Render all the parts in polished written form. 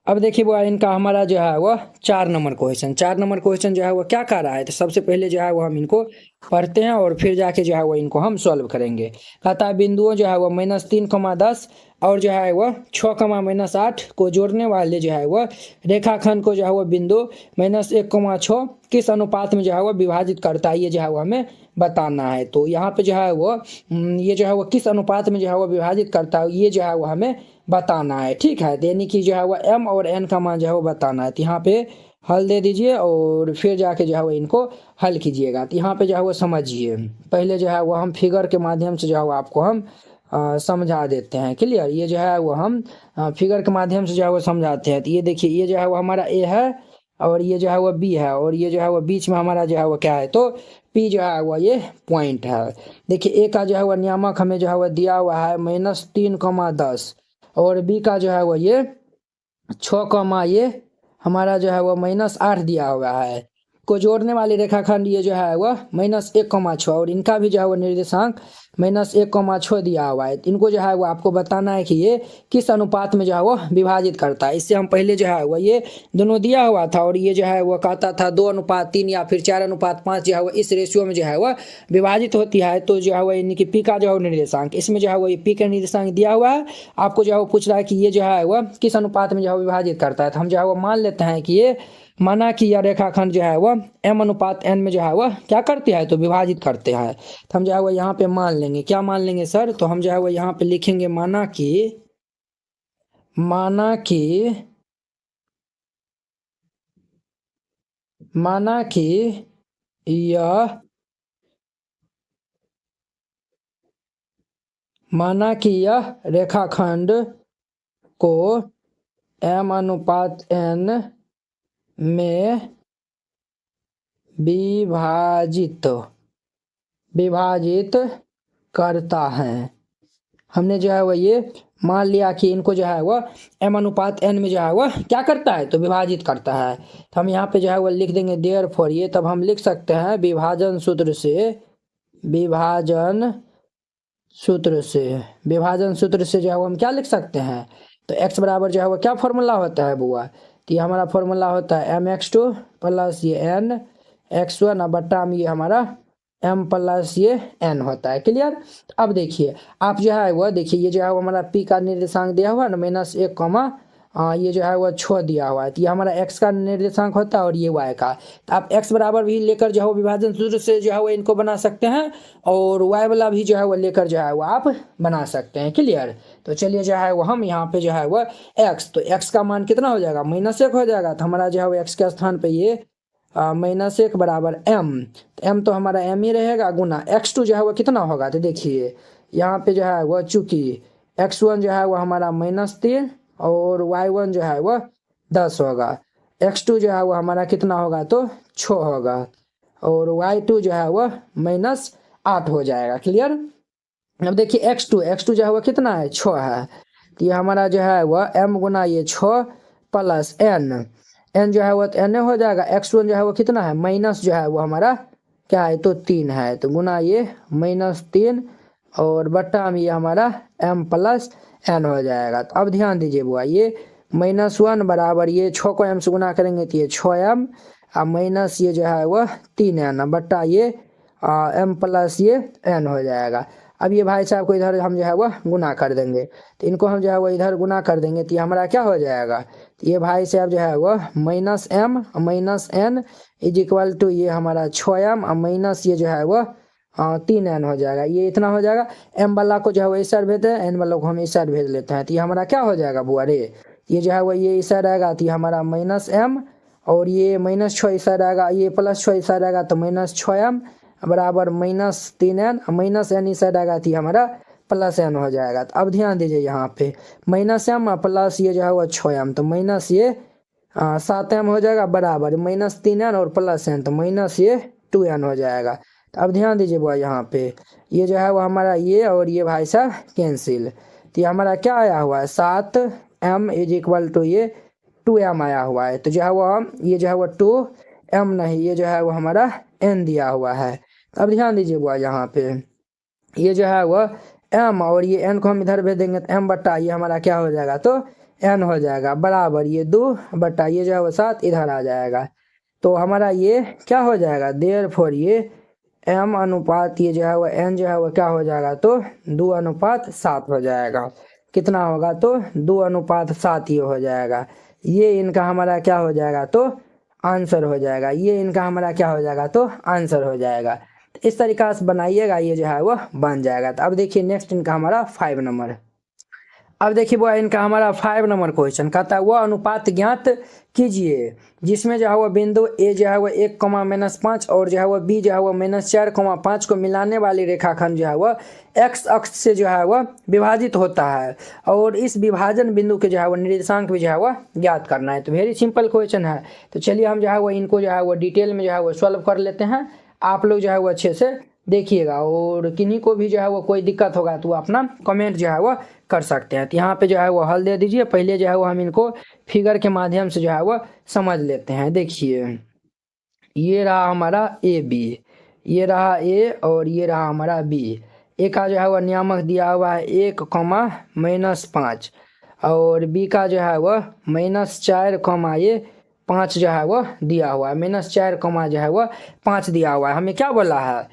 अब देखिए वो इनका हमारा जो है वह 4 नंबर क्वेश्चन जो है वह क्या कर रहा है। तो सबसे पहले जो है वो हम इनको पढ़ते हैं और फिर जाके जो है वो इनको हम सॉल्व करेंगे। कहता है बिंदुओं जो है वह -3, 10 और जो है वह 6, -8 को जोड़ने वाले जो है वह रेखाखंड को जो है वह बिंदु -1, 6 किस अनुपात में जो है वह विभाजित करता है, ये जो है वो हमें बताना है। तो यहाँ पे जो है वो ये जो है वो किस अनुपात में जो है वो विभाजित करता है, ये जो है वो हमें बताना है। ठीक है, तो यानी कि जो है वो m और n का मान जो है वो बताना है। तो यहाँ पे हल दे दीजिए और फिर जाके जो है वो इनको हल कीजिएगा। तो यहाँ पे जो है वो समझिए, पहले जो है वो हम फिगर के माध्यम से जो है वो आपको हम समझा देते हैं। क्लियर, ये जो है वो हम फिगर के माध्यम से जो है वो समझाते हैं। तो ये देखिए, ये जो है वो हमारा ए है और ये जो है वो बी है और ये जो है वो बीच में हमारा जो है वो क्या है, तो पी जो है वो ये पॉइंट है। देखिए ए का जो है वो नियामक हमें जो है वो दिया हुआ है -3, 10 और बी का जो है वो ये 6, ये हमारा जो है वो -8 दिया हुआ है। को जोड़ने वाली रेखाखंड ये जो है वह -1, 6 और इनका भी जो है वो निर्देशांक -1, 6 दिया हुआ है। इनको जो है वो आपको बताना है कि ये किस अनुपात में जो है वो विभाजित करता है। इससे हम पहले जो है वो ये दोनों दिया हुआ था और ये जो है वो कहता था 2:3 या फिर 4:5 जो है वो इस रेशियो में जो है वह विभाजित होती है। तो जो है वो यानी कि पी का जो है निर्देशांक, इसमें जो है वो पी का निर्देशांक दिया हुआ है। आपको जो है वो पूछ रहा है कि ये जो है वह किस अनुपात में जो है विभाजित करता है। तो हम जो है वो मान लेते हैं कि ये माना कि यह रेखाखंड जो है वह m/n में जो है वह क्या करते हैं, तो विभाजित करते हैं। तो हम जो है वो यहाँ पे मान लेंगे, क्या मान लेंगे सर, तो हम जो है वो यहाँ पे लिखेंगे माना कि माना कि माना कि यह माना कि यह रेखाखंड को m/n में विभाजित करता है। हमने जो है वो ये मान लिया कि इनको जो है वह m/n में जो है वह क्या करता है, तो विभाजित करता है। तो हम यहाँ पे जो है वो लिख देंगे देयरफॉर, ये तब हम लिख सकते हैं विभाजन सूत्र से जो है वो हम क्या लिख सकते हैं, तो x बराबर जो है वो क्या फॉर्मूला होता है बुआ, तो ये हमारा फॉर्मूला होता है mx2 प्लस ये n x1 बट्टा में ये हमारा m प्लस ये n होता है। क्लियर। अब देखिए आप जो है वो देखिए, ये जो है वो हमारा p का निर्देशांक दिया हुआ है ना -1, ये जो है वो 6 दिया हुआ है। तो ये हमारा x का निर्देशांक होता है और ये y का। तो आप x बराबर भी लेकर जो है वो विभाजन सूत्र से जो है वो इनको बना सकते हैं और y वाला भी जो है वो लेकर जो है वो आप बना सकते हैं। क्लियर। तो चलिए जो है वो हम यहाँ पे जो है वो x, तो x का मान कितना हो जाएगा, -1 हो जाएगा। तो हमारा जो है वो x के स्थान पे ये -1 बराबर m, तो m तो हमारा m ही रहेगा गुना x2 जो है वो कितना होगा, तो देखिए यहाँ पे जो है वो चूंकि x1 जो है वो हमारा -3 और y1 जो है वह 10 होगा, x2 जो है वो हमारा कितना होगा, तो 6 होगा और y2 जो है वह -8 हो जाएगा। क्लियर। अब देखिए x2 जो है वह कितना है, 6 है। तो ये हमारा जो है वह m गुना ये 6 प्लस n जो है वो तो n हो जाएगा। x1 जो है वो कितना है, माइनस जो है वो हमारा क्या है, तो 3 है, तो गुना ये -3 और बट्टा में ये हमारा m प्लस n हो जाएगा। तो अब ध्यान दीजिए बुआ, ये -1 बराबर ये 6 को m से गुना करेंगे तो ये 6m और माइनस ये जो है वह 3n बट्टा ये m प्लस ये n हो जाएगा। अब ये भाई साहब को इधर हम जो है वह गुना कर देंगे, तो इनको हम जो है वो इधर गुना कर देंगे तो ये हमारा क्या हो जाएगा, तो ये भाई साहब जो है वह -m minus n is equal to ये हमारा 6m और माइनस ये जो है वह 3n हो जाएगा। ये इतना हो जाएगा। m वाला को जो है वो इस साइड भेजते हैं, n वाला को हम इस साइड भेज लेते हैं। तो ये हमारा क्या हो जाएगा बुआ रे, ये जो है वो ये इस साइड आएगा तो ये हमारा -m और ये -6 इस साइड आएगा, ये +6 इस साइड आएगा तो -6m बराबर -3n -n इस साइड आएगा तो ये हमारा +n हो जाएगा। तो अब ध्यान दीजिए यहाँ पे -m प्लस ये जो है वो 6m, तो माइनस ये 7m हो जाएगा बराबर -3n और +n तो माइनस ये 2n हो जाएगा। तो अब ध्यान दीजिए बुआ, यहाँ पे ये जो है वो हमारा ये और ये भाई साहब कैंसिल, तो ये हमारा क्या आया हुआ है 7m इज इक्वल टू ये 2m आया हुआ है। तो जो है वो हम ये जो है वो 2m नहीं, ये जो है वो हमारा n दिया हुआ है। अब ध्यान दीजिए बुआ, यहाँ पे ये जो है वो m और ये n को हम इधर भेज देंगे तो m बट्टा ये हमारा क्या हो जाएगा, तो एन हो जाएगा बराबर ये 2 बटा ये जो है वो 7 इधर आ जाएगा। तो हमारा ये क्या हो जाएगा, देयरफॉर ये m अनुपात ये जो है वो n जो है वो क्या हो जाएगा, तो 2:7 हो जाएगा। कितना होगा, तो 2:7 ये हो जाएगा। ये इनका हमारा क्या हो जाएगा, तो आंसर हो जाएगा। ये इनका हमारा क्या हो जाएगा, तो आंसर हो जाएगा। तो इस तरीका से बनाइएगा, ये जो है वो बन जाएगा। तो अब देखिए नेक्स्ट इनका हमारा 5 नंबर। अब देखिए वो इनका हमारा 5 नंबर क्वेश्चन कहता है वह अनुपात ज्ञात कीजिए जिसमें जो है वो बिंदु ए जो है वो 1,-5 और जो है वो बी जो है वो -4,5 को मिलाने वाली रेखाखंड जो है वो एक्स अक्ष से जो है वो विभाजित होता है और इस विभाजन बिंदु के जो है वो निर्देशांक भी जो है वो ज्ञात करना है। तो वेरी सिंपल क्वेश्चन है। तो चलिए हम जो है वो इनको जो है वो डिटेल में जो है वो सॉल्व कर लेते हैं। आप लोग जो है वो अच्छे से देखिएगा और किन्हीं को भी जो है वो कोई दिक्कत होगा तो वो अपना कमेंट जो है वो कर सकते हैं। तो यहाँ पे जो है वो हल दे दीजिए। पहले जो है वो हम इनको फिगर के माध्यम से जो है वो समझ लेते हैं। देखिए ये रहा हमारा ए बी, ये रहा ए और ये रहा हमारा बी। ए का जो है वो नियामक दिया हुआ है 1,-5 और बी का जो है वो -4, ये 5 जो है वो दिया हुआ है। -4, जो है वो 5 दिया हुआ है। हमें क्या बोला है,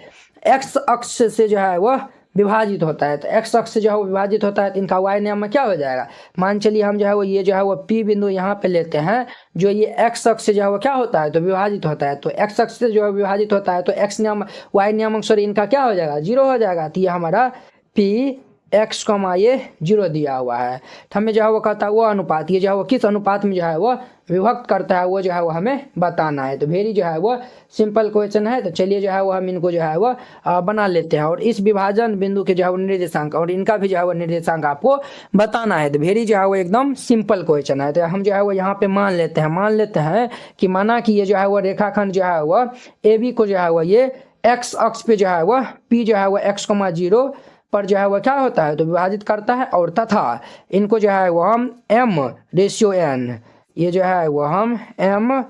एक्स अक्ष से जो है वो विभाजित होता है। तो एक्स अक्ष से जो है वो विभाजित होता है तो इनका वाई नियम में क्या हो जाएगा, मान चलिए हम जो है वो ये जो है वो पी बिंदु यहाँ पे लेते हैं जो ये एक्स अक्ष से जो है वो क्या होता है, तो विभाजित होता है। तो एक्स अक्ष से जो है विभाजित होता है तो एक्स नियम वाई नियामक सॉरी इनका क्या हो जाएगा, 0 हो जाएगा। तो ये हमारा पी एक्स, ये 0 दिया हुआ है। तो हमें जो है वो कहता है वो अनुपात, ये जो है वो किस अनुपात में जो है वो विभक्त करता है वो जो है वो हमें बताना है। तो वेरी जो है वो सिंपल क्वेश्चन है। तो चलिए जो है वो हम इनको जो है वो बना लेते हैं और इस विभाजन बिंदु के जो है वो निर्देशांक और इनका भी जो है वो निर्देशांक आपको बताना है। तो वेरी जो है वो एकदम सिंपल क्वेश्चन है। तो हम जो है वो यहाँ पे मान लेते हैं कि माना कि ये जो है वो रेखाखंड जो है वो ए बी को जो है वो ये एक्स अक्ष पे जो है वो पी जो है वो x,0 पर जो है वह क्या होता है, तो विभाजित करता है और तथा इनको जो है वो हम m/n, ये जो है वो हम m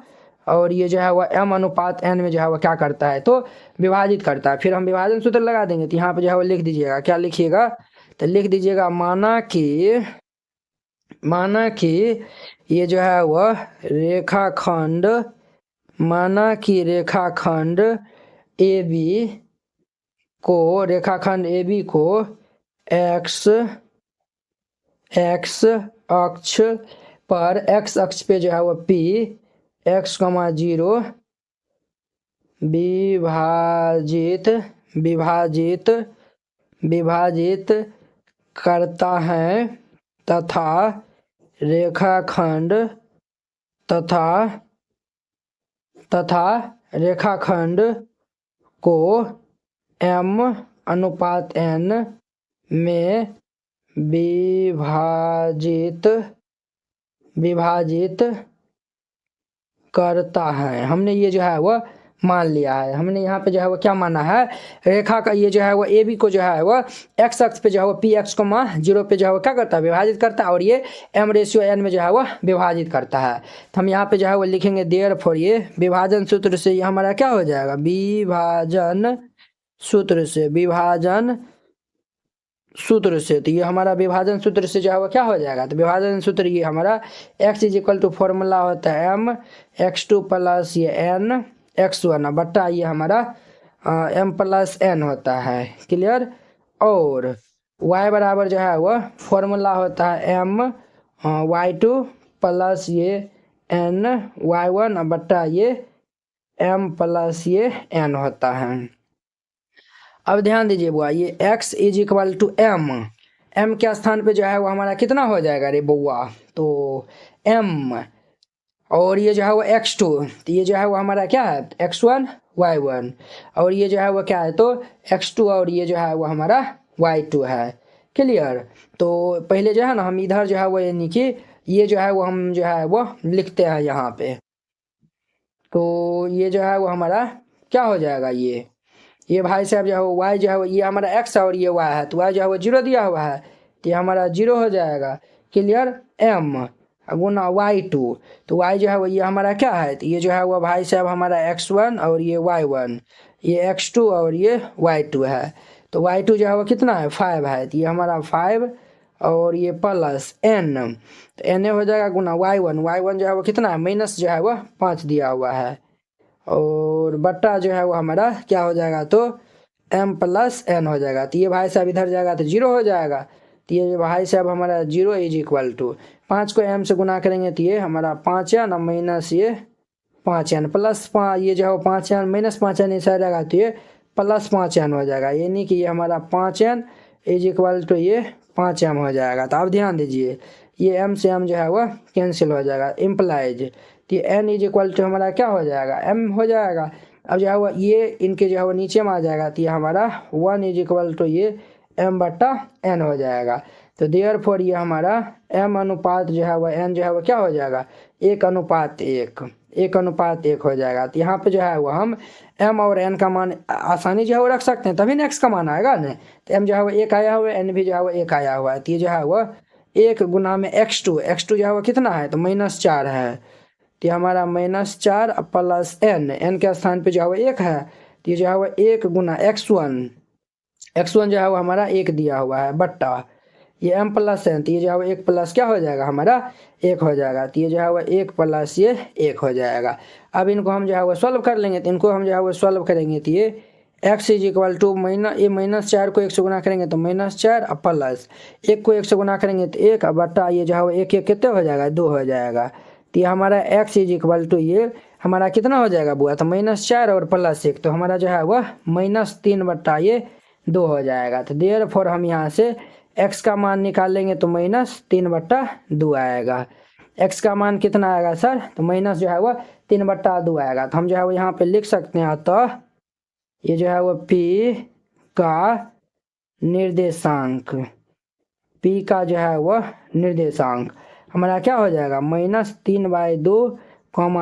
और ये जो है वह m/n में जो है वह क्या करता है, तो विभाजित करता है। फिर हम विभाजन सूत्र लगा देंगे। तो यहाँ पे जो है वो लिख दीजिएगा, क्या लिखिएगा, तो लिख दीजिएगा माना कि ये जो है वह रेखाखंड, माना कि रेखाखंड ए बी को एक्स अक्ष पर एक्स अक्ष पे जो है वो पी x,0 विभाजित करता है तथा रेखाखंड को m/n में विभाजित करता है। हमने ये जो है वो मान लिया है। हमने यहाँ पे जो है वो क्या माना है, रेखा का ये जो है वो ए बी को जो है वो एक्स अक्ष पे जो है वो पी x,0 पे जो है वो क्या करता है, विभाजित करता है और ये m/n में जो है वो विभाजित करता है। तो हम यहाँ पे जो है वो लिखेंगे देयरफॉर ये विभाजन सूत्र से ये हमारा क्या हो जाएगा, विभाजन सूत्र से। तो ये हमारा विभाजन सूत्र से जो है वो क्या हो जाएगा, तो विभाजन सूत्र ये हमारा x = फॉर्मूला होता है m(x2) + ये n(x1) बट्टा ये हमारा m+n होता है। क्लियर। और y बराबर जो है वो फॉर्मूला होता है m(y2) + ये n(y1) बट्टा ये m+ ये n होता है। अब ध्यान दीजिए बुआ, ये x = m के स्थान पे जो है वो हमारा कितना हो जाएगा रे बुआ, तो m और ये जो है वो x2, तो ये जो है वो हमारा क्या है, x1 y1 और ये जो है वो क्या है, तो x2 और ये जो है वो हमारा y2 है। क्लियर। तो पहले जो है ना हम इधर जो है वो यानी कि ये जो है वो हम जो है वो लिखते हैं यहाँ पे। तो ये जो है वो हमारा क्या हो जाएगा, ये भाई साहब जो है वो y जो है वो ये हमारा x है और ये y है, तो y जो है वो 0 दिया हुआ है तो ये हमारा 0 हो जाएगा। क्लियर। m गुना y2, तो y जो है वो ये हमारा क्या है, तो ये जो है वो भाई साहब हमारा x1 और ये y1, ये x2 और ये y2 है। तो y2 जो है वो कितना है, 5 है, तो ये हमारा 5 और ये प्लस n, तो n हो जाएगा गुना y1 जो है वो कितना है माइनस जो है वो 5 दिया हुआ है, और बट्टा जो है वो हमारा क्या हो जाएगा तो m प्लस n हो जाएगा। तो ये भाई साहब इधर जाएगा तो 0 हो जाएगा। तो ये भाई साहब हमारा 0 इज इक्वल टू 5 को m से गुना करेंगे तो ये हमारा 5n माइनस ये 5n प्लस 5, ये जो है 5n माइनस 5n ऐसा रहेगा तो ये प्लस 5n हो जाएगा, यानी कि ये हमारा 5n इज इक्वल टू ये 5m हो जाएगा। तो आप ध्यान दीजिए ये m से m जो है वह कैंसिल हो जाएगा, इम्प्लाइज। तो ये n इज इक्वल टू हमारा क्या हो जाएगा m हो जाएगा। अब जो है वह ये इनके जो है वो नीचे में आ जाएगा, तो ये हमारा 1 इज इक्वल टू ये m बट्टा n हो जाएगा। तो देयरफॉर ये हमारा m अनुपात जो है वह n जो है वह क्या हो जाएगा 1:1 हो जाएगा। तो यहाँ पे जो है वो हम m और n का मान आसानी जो है वो रख सकते हैं, तभी नेक्स्ट का मान आएगा ना। तो m जो है वो 1 आया हुआ है, n भी जो है वो 1 आया हुआ है। तो ये जो है वो 1 गुना में x2 जो है वो कितना है तो -4 है। तो ये हमारा -4 प्लस n के स्थान पे जो है वो 1 है, तो ये जो है वो 1 गुना x1 जो है वो हमारा 1 दिया हुआ है बट्टा ये m प्लस n, तो ये जो है वो 1 प्लस क्या हो जाएगा हमारा 1 हो जाएगा। तो ये जो है वो 1 प्लस ये 1 हो जाएगा। अब इनको हम जो है वो सॉल्व कर लेंगे, तो इनको हम जो है वो सॉल्व करेंगे तो ये x इज इक्वल टू -4 को 1 से गुना करेंगे तो -4 प्लस 1 को 1 से गुना करेंगे तो 1 बट्टा ये जो है वो 1 कितने हो जाएगा 2 हो जाएगा। तो ये हमारा x इज इक्वल टू ये हमारा कितना हो जाएगा बुआ तो -4 और प्लस 1, तो हमारा जो है वह -3 बट्टा ये 2 हो जाएगा। तो देयरफॉर हम यहाँ से x का मान निकालेंगे तो -3/2 आएगा। x का मान कितना आएगा सर तो माइनस जो है वो 3/2 आएगा। तो हम जो है वो यहाँ पे लिख सकते हैं, तो ये जो है वो p का निर्देशांक जो है वो निर्देशांक हमारा क्या हो जाएगा -3/2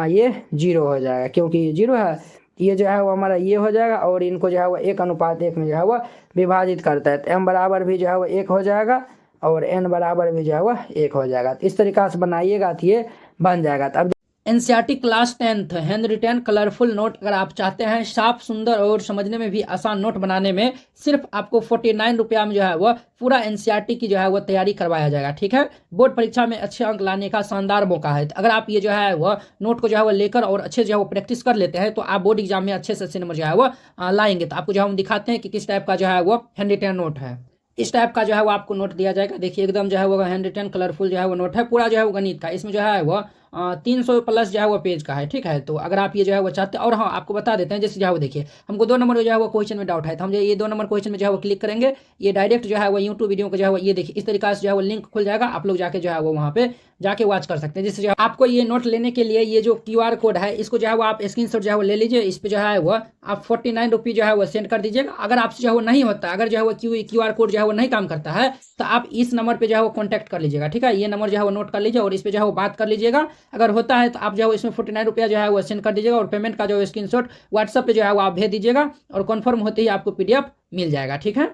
ये 0 हो जाएगा, क्योंकि ये 0 है। ये जो है वो हमारा ये हो जाएगा और इनको जो है वो 1:1 में जो है वो विभाजित करता है, तो m बराबर भी जो है वो 1 हो जाएगा और n बराबर भी जो है वो 1 हो जाएगा। तो इस तरीका से बनाइएगा तो ये बन जाएगा। तो अब NCERT class 10th hand retain colourful note अगर आप चाहते हैं साफ सुंदर और समझने में भी आसान नोट बनाने में, सिर्फ आपको 49 रुपया में जो है वो पूरा एनसीईआरटी की जो है वो तैयारी करवाया जाएगा। ठीक है, बोर्ड परीक्षा में अच्छे अंक लाने का शानदार मौका है। अगर आप ये जो है वो नोट को जो है वो लेकर और अच्छे जो है वो प्रैक्टिस कर लेते हैं तो आप बोर्ड एग्जाम में अच्छे से नंबर जो है वो लाएंगे। तो आपको जो है हम दिखाते हैं कि किस टाइप का जो है वो हैंड रिटेन नोट है। इस टाइप का जो है वो आपको नोट दिया जाएगा। देखिए एकदम जो है वो हैंड रिटेन कलरफुल जो है वो नोट है, पूरा जो है वो गणित का। इसमें जो है वो 300 प्लस जो है वो पेज का है। ठीक है, तो अगर आप ये जो है वो चाहते हैं, और हाँ आपको बता देते हैं जैसे जो है वो देखिए हमको 2 नंबर जो है वो क्वेश्चन में डाउट है, तो हम जो ये 2 नंबर क्वेश्चन में जो है वो क्लिक करेंगे, ये डायरेक्ट जो है वो यूट्यूब वीडियो को जो है वो ये देखिए इस तरीका से जो है वो लिंक खुल जाएगा। आप लोग जाके जो है वो वहाँ पे जाके वॉच कर सकते हैं। जिससे जो आपको ये नोट लेने के लिए ये जो QR कोड है इसको जो है वो आप स्क्रीनशॉट जो है वो ले लीजिए। इस पे जो है वो आप 49 रुपये जो है वो सेंड कर दीजिएगा। अगर आपसे जो है वो नहीं होता, अगर जो है वो QR कोड जो है वो नहीं काम करता है तो आप इस नंबर पे जो है वो कॉन्टैक्ट कर लीजिएगा। ठीक है, ये नंबर जो है वो नोट कर लीजिए और इस पे जो है वो बात कर लीजिएगा। अगर होता है तो आप जो है इसमें 49 रुपया जो है वो सेंड कर दीजिएगा और पेमेंट का जो स्क्रीनशॉट व्हाट्सएप पे जो है वो आप भेज दीजिएगा और कन्फर्म होते ही आपको PDF मिल जाएगा। ठीक है।